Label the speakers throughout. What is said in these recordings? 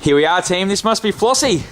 Speaker 1: Here we are, team. This must be Flossie.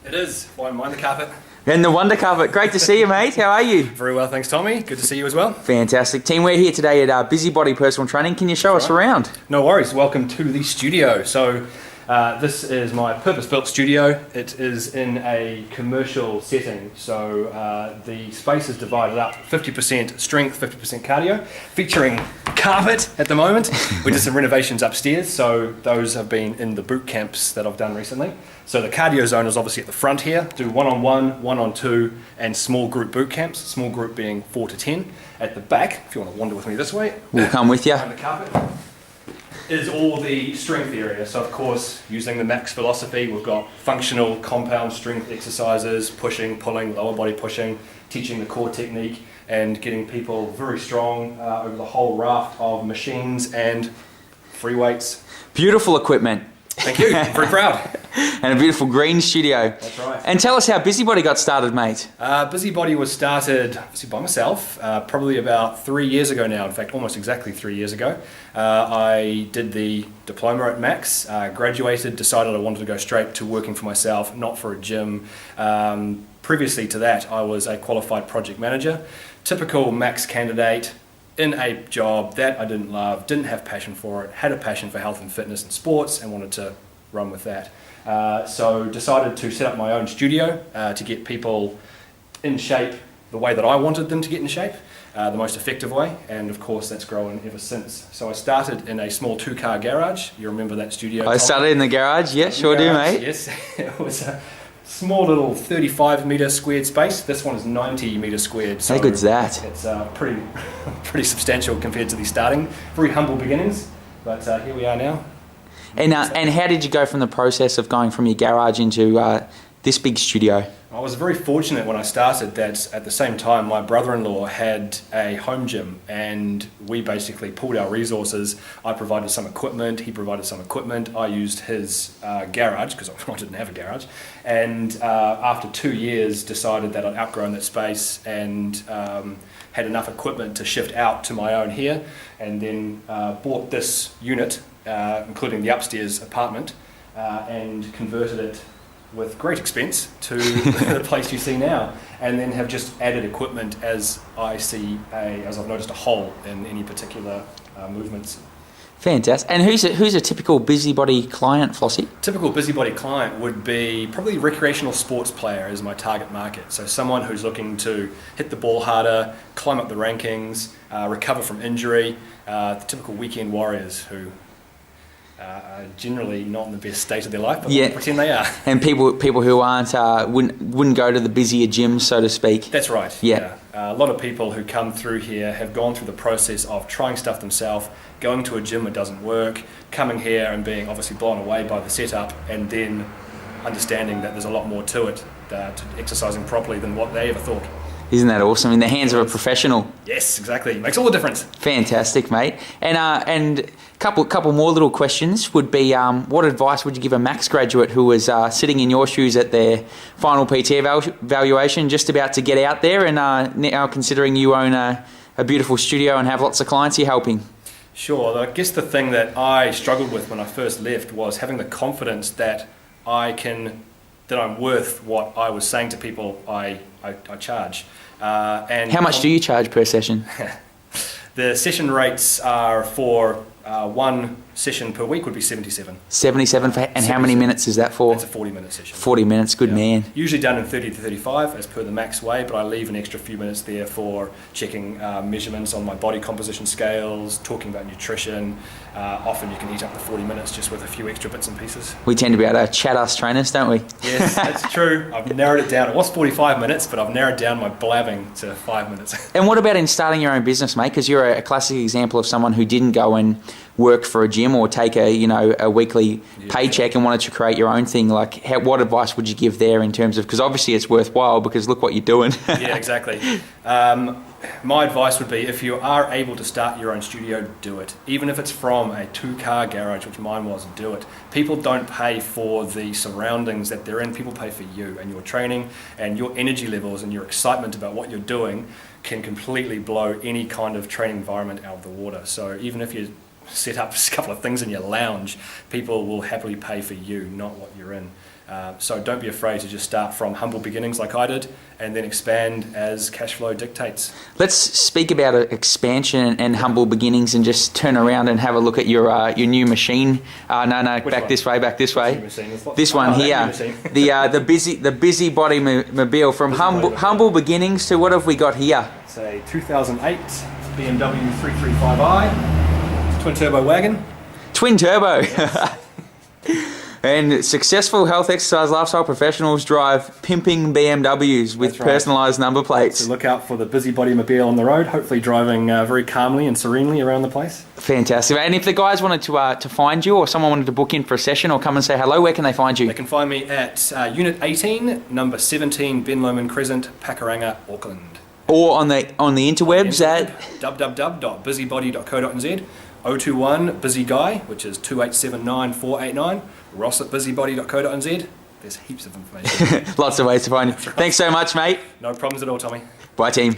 Speaker 2: It is. Won't mind the carpet.
Speaker 1: And the Wonder Carpet. Great to see you, mate. How are you?
Speaker 2: Very well, thanks, Tommy. Good to see you as well.
Speaker 1: Fantastic. Team, we're here today at Busybody Personal Training. Can you show us around?
Speaker 2: No worries. Welcome to the studio. So this is my purpose-built studio. It is in a commercial setting. So the space is divided up 50% strength, 50% cardio, featuring carpet at the moment. We did some renovations upstairs, so those have been in the boot camps that I've done recently. So the cardio zone is obviously at the front here. Do one-on-one, one-on-two, and small group boot camps. Small group being 4 to 10. At the back, if you want to wander with me this way,
Speaker 1: we'll come with you.
Speaker 2: On the carpet is all the strength area. So of course, using the Max philosophy, we've got functional compound strength exercises, pushing, pulling, lower body pushing, teaching the core technique, and getting people very strong over the whole raft of machines and free weights.
Speaker 1: Beautiful equipment.
Speaker 2: Thank you. Very proud.
Speaker 1: And a beautiful green studio.
Speaker 2: That's right.
Speaker 1: And tell us how Busybody got started, mate.
Speaker 2: Busybody was started obviously by myself, probably about 3 years ago now. In fact, almost exactly 3 years ago. I did the diploma at Max, graduated, decided I wanted to go straight to working for myself, not for a gym. Previously to that, I was a qualified project manager. Typical Max candidate in a job that I didn't love, didn't have passion for it, had a passion for health and fitness and sports, and wanted to run with that. So decided to set up my own studio to get people in shape the way that I wanted them to get in shape, the most effective way, and of course that's grown ever since. So I started in a small 2-car garage. You remember that studio?
Speaker 1: I started in the garage, yeah, sure do, mate.
Speaker 2: Yes, it was a small little 35 metre squared space. This one is 90 metres squared. So
Speaker 1: how good's that?
Speaker 2: It's pretty substantial compared to the starting. Very humble beginnings, but here we are now.
Speaker 1: And how did you go from the process of going from your garage into this big studio?
Speaker 2: I was very fortunate when I started that at the same time my brother-in-law had a home gym, and we basically pooled our resources. I provided some equipment, he provided some equipment. I used his garage because I didn't have a garage, and after 2 years decided that I'd outgrown that space and had enough equipment to shift out to my own here, and then bought this unit, including the upstairs apartment, and converted it with great expense to the place you see now, and then have just added equipment as I've noticed a hole in any particular movements.
Speaker 1: Fantastic. And who's a typical Busybody client, Flossie?
Speaker 2: Typical Busybody client would be probably recreational sports player as my target market. So someone who's looking to hit the ball harder, climb up the rankings, recover from injury, the typical weekend warriors who are generally not in the best state of their life, but pretend they are.
Speaker 1: And people who aren't wouldn't go to the busier gyms, so to speak.
Speaker 2: That's right. Yeah. A lot of people who come through here have gone through the process of trying stuff themselves, going to a gym that doesn't work, coming here and being obviously blown away by the setup, and then understanding that there's a lot more to it, to exercising properly than what they ever thought.
Speaker 1: Isn't that awesome? In the hands of a professional.
Speaker 2: Yes, exactly. Makes all the difference.
Speaker 1: Fantastic, mate. And couple more little questions would be, what advice would you give a Max graduate who was sitting in your shoes at their final PT evaluation, just about to get out there, and now considering you own a beautiful studio and have lots of clients you're helping?
Speaker 2: Sure. I guess the thing that I struggled with when I first left was having the confidence that I'm worth what I was saying to people I charge. And
Speaker 1: how much do you charge per session?
Speaker 2: The session rates are for one session per week would be 77.
Speaker 1: 77 for, and 77. How many minutes is that for?
Speaker 2: It's a 40-minute session.
Speaker 1: 40 minutes, good man.
Speaker 2: Usually done in 30 to 35 as per the Max way, but I leave an extra few minutes there for checking measurements on my body composition scales, talking about nutrition. Often you can eat up to 40 minutes just with a few extra bits and pieces.
Speaker 1: We tend to be able to chat us trainers, don't we?
Speaker 2: Yes, that's true. I've narrowed it down. It was 45 minutes, but I've narrowed down my blabbing to 5 minutes.
Speaker 1: And what about in starting your own business, mate? Because you're a classic example of someone who didn't go and work for a gym or take a weekly paycheck and wanted to create your own thing. Like, what advice would you give there in terms of, because obviously it's worthwhile because look what you're doing.
Speaker 2: Yeah, exactly. My advice would be, if you are able to start your own studio, do it. Even if it's from a 2-car garage, which mine was, do it. People don't pay for the surroundings that they're in. People pay for you and your training and your energy levels, and your excitement about what you're doing can completely blow any kind of training environment out of the water. So even if you're set up a couple of things in your lounge, people will happily pay for you, not what you're in. So don't be afraid to just start from humble beginnings like I did, and then expand as cash flow dictates.
Speaker 1: Let's speak about expansion and humble beginnings, and just turn around and have a look at your new machine. Back this way. This one here, the busybody mobile. From humble beginnings to what have we got here?
Speaker 2: It's a 2008 BMW 335i twin turbo wagon.
Speaker 1: Twin turbo.
Speaker 2: Yes.
Speaker 1: And successful health, exercise, lifestyle professionals drive pimping BMWs with personalised number plates.
Speaker 2: So look out for the busybody mobile on the road, hopefully driving very calmly and serenely around the place.
Speaker 1: Fantastic. And if the guys wanted to find you, or someone wanted to book in for a session or come and say hello, where can they find you?
Speaker 2: They can find me at Unit 18, number 17, Ben Lomond Crescent, Pakuranga, Auckland.
Speaker 1: Or on the interwebs at
Speaker 2: www.busybody.co.nz, 021 Busy Guy, which is 2879489, Ross at busybody.co.nz. There's heaps of information.
Speaker 1: Lots of ways to find you. Thanks so much, mate.
Speaker 2: No problems at all, Tommy.
Speaker 1: Bye, team.